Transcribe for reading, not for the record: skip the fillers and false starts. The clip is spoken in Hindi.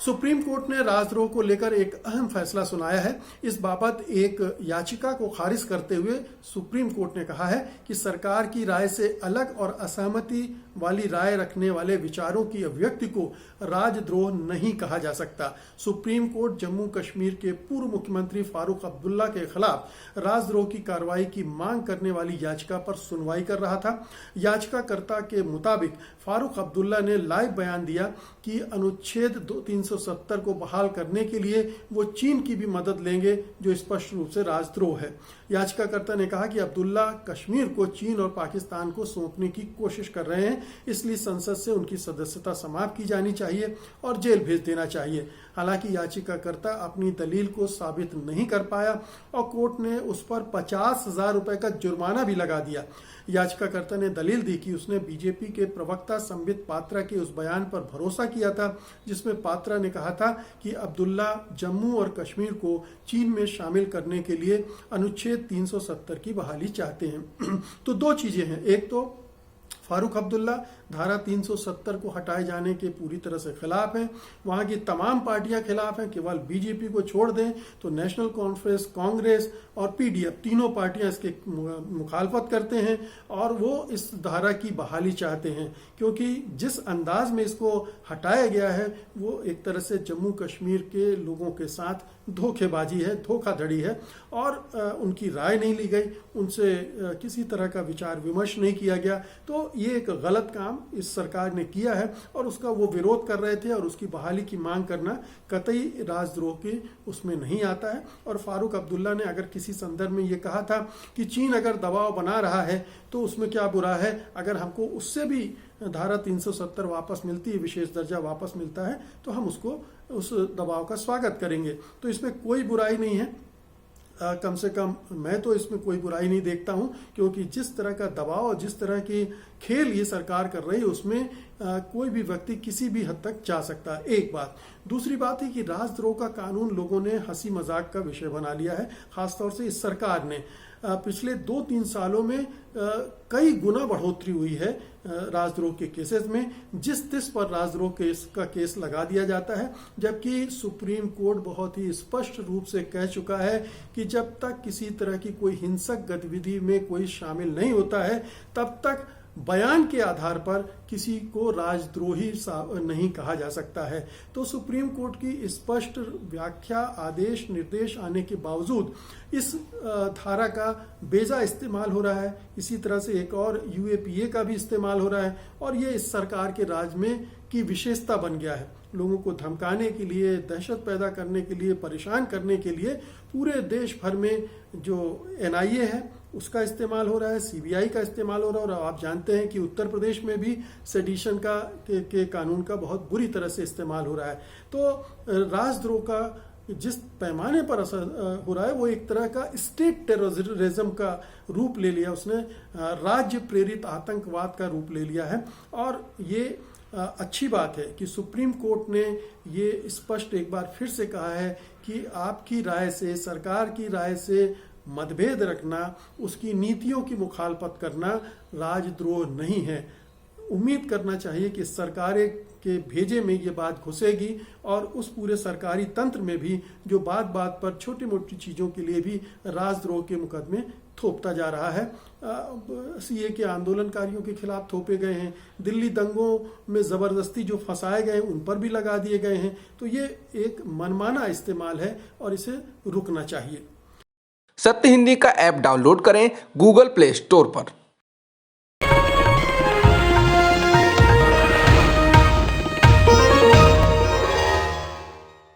सुप्रीम कोर्ट ने राजद्रोह को लेकर एक अहम फैसला सुनाया है। इस बाबत एक याचिका को खारिज करते हुए सुप्रीम कोर्ट ने कहा है कि सरकार की राय से अलग और असहमति वाली राय रखने वाले विचारों की अभिव्यक्ति को राजद्रोह नहीं कहा जा सकता। सुप्रीम कोर्ट जम्मू कश्मीर के पूर्व मुख्यमंत्री फारूक अब्दुल्ला के खिलाफ राजद्रोह की कार्रवाई की मांग करने वाली याचिका पर सुनवाई कर रहा था। याचिकाकर्ता के मुताबिक फारूक अब्दुल्ला ने लाइव बयान दिया कि अनुच्छेद 370 को बहाल करने के लिए वो चीन की भी मदद लेंगे, जो स्पष्ट रूप से राजद्रोह है। याचिकाकर्ता ने कहा कि अब्दुल्ला कश्मीर को चीन और पाकिस्तान को सौंपने की कोशिश कर रहे हैं, इसलिए संसद से उनकी सदस्यता समाप्त की जानी चाहिए और जेल भेज देना चाहिए। हालांकि याचिकाकर्ता अपनी दलील को साबित नहीं कर पाया और कोर्ट ने उस पर 50,000 रुपए का जुर्माना भी लगा दिया। याचिकाकर्ता ने दलील दी कि उसने बीजेपी के प्रवक्ता संबित पात्रा के उस बयान पर भरोसा किया था जिसमें पात्रा ने कहा था कि अब्दुल्ला जम्मू और कश्मीर को चीन में शामिल करने के लिए अनुच्छेद 370 की बहाली चाहते हैं। तो दो चीजें हैं, एक तो फारूक अब्दुल्ला धारा 370 को हटाए जाने के पूरी तरह से खिलाफ हैं, वहां की तमाम पार्टियां खिलाफ हैं। केवल बीजेपी को छोड़ दें तो नेशनल कॉन्फ्रेंस, कांग्रेस और पीडीएफ तीनों पार्टियां इसके मुखालफत करते हैं और वो इस धारा की बहाली चाहते हैं, क्योंकि जिस अंदाज में इसको हटाया गया है वो एक तरह से जम्मू कश्मीर के लोगों के साथ धोखेबाजी है, धोखाधड़ी है और उनकी राय नहीं ली गई, उनसे किसी तरह का विचार विमर्श नहीं किया गया। तो ये एक गलत काम इस सरकार ने किया है और उसका वो विरोध कर रहे थे और उसकी बहाली की मांग करना कतई राजद्रोह के उसमें नहीं आता है। और फारूक अब्दुल्ला ने अगर किसी संदर्भ में ये कहा था कि चीन अगर दबाव बना रहा है तो उसमें क्या बुरा है, अगर हमको उससे भी धारा 370 वापस मिलती है, विशेष दर्जा वापस मिलता है, तो हम उसको उस दबाव का स्वागत करेंगे। तो इसमें कोई बुराई नहीं है, कम से कम मैं तो इसमें कोई बुराई नहीं देखता हूं, क्योंकि जिस तरह का दबाव और जिस तरह की खेल ये सरकार कर रही है उसमें कोई भी व्यक्ति किसी भी हद तक जा सकता है। एक बात। दूसरी बात है कि राजद्रोह का कानून लोगों ने हंसी मजाक का विषय बना लिया है, खासतौर से इस सरकार ने। पिछले 2-3 सालों में कई गुना बढ़ोतरी हुई है राजद्रोह के केसेस में। जिस तिस पर राजद्रोह का केस लगा दिया जाता है, जबकि सुप्रीम कोर्ट बहुत ही स्पष्ट रूप से कह चुका है कि जब तक किसी तरह की कोई हिंसक गतिविधि में कोई शामिल नहीं होता है तब तक बयान के आधार पर किसी को राजद्रोही नहीं कहा जा सकता है। तो सुप्रीम कोर्ट की स्पष्ट व्याख्या, आदेश, निर्देश आने के बावजूद इस धारा का बेजा इस्तेमाल हो रहा है। इसी तरह से एक और यूएपीए का भी इस्तेमाल हो रहा है और ये इस सरकार के राज में की विशेषता बन गया है। लोगों को धमकाने के लिए, दहशत पैदा करने के लिए, परेशान करने के लिए पूरे देश भर में जो एनआईए है उसका इस्तेमाल हो रहा है, सीबीआई का इस्तेमाल हो रहा है और आप जानते हैं कि उत्तर प्रदेश में भी सेडिशन के कानून का बहुत बुरी तरह से इस्तेमाल हो रहा है। तो राजद्रोह का जिस पैमाने पर असर हो रहा है वो एक तरह का स्टेट टेररिज्म का रूप ले लिया, उसने राज्य प्रेरित आतंकवाद का रूप ले लिया है। और ये अच्छी बात है कि सुप्रीम कोर्ट ने ये स्पष्ट एक बार फिर से कहा है कि आपकी राय से, सरकार की राय से मतभेद रखना, उसकी नीतियों की मुखालफत करना राजद्रोह नहीं है। उम्मीद करना चाहिए कि सरकारें के भेजे में ये बात घुसेगी और उस पूरे सरकारी तंत्र में भी जो बात बात पर छोटी मोटी चीज़ों के लिए भी राजद्रोह के मुकदमे थोपता जा रहा है। सीए के आंदोलनकारियों के खिलाफ थोपे गए हैं, दिल्ली दंगों में ज़बरदस्ती जो फंसाए गए उन पर भी लगा दिए गए हैं। तो ये एक मनमाना इस्तेमाल है और इसे रुकना चाहिए। सत्य हिंदी का ऐप डाउनलोड करें गूगल प्ले स्टोर पर।